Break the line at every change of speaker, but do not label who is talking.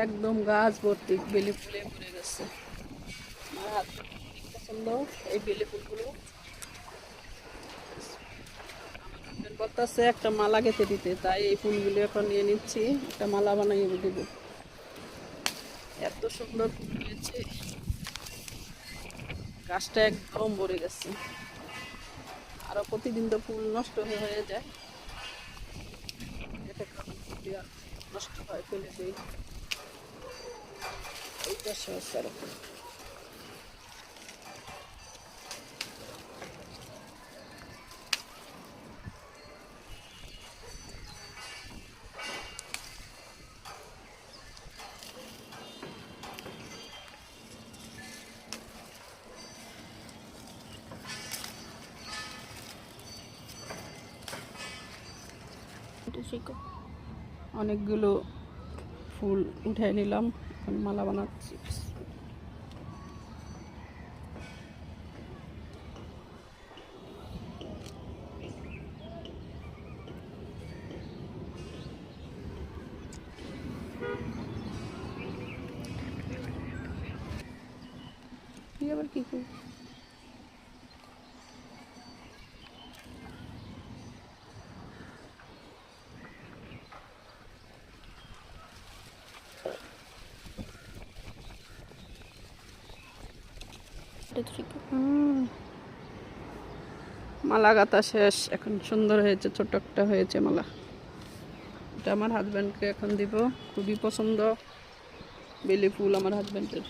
একদম গাছ ভর্তি বেলি ফুলে ভরে গেছে। আমার হাজবেন্ড অনেক পছন্দ এই বেলি ফুলগুলো। আমার হাজবেন্ড বলতেছে একটা মালা গেঁথে দিতে, তাই এই ফুলগুলো এখন নিয়ে নিচ্ছি, একটা মালা বানিয়ে দেবো। এত সুন্দর ফুল হয়েছে, গাছটা একদম ভরে গেছে। আরো প্রতিদিন তো ফুল নষ্ট হয়ে যায়, এতে নষ্ট হয়, ফেলে দিই। এই পাশে আছে আরো ফুল। অনেকগুলো ফুল উঠে নিলাম, এখন মালা বানাচ্ছি। আবার কি করব? মালা গাঁথা শেষ, এখন সুন্দর হয়েছে, ছোট একটা হয়েছে মালা। এটা আমার হাজব্যান্ডকে এখন দিব, খুবই পছন্দ বেলি ফুল আমার হাজব্যান্ডের।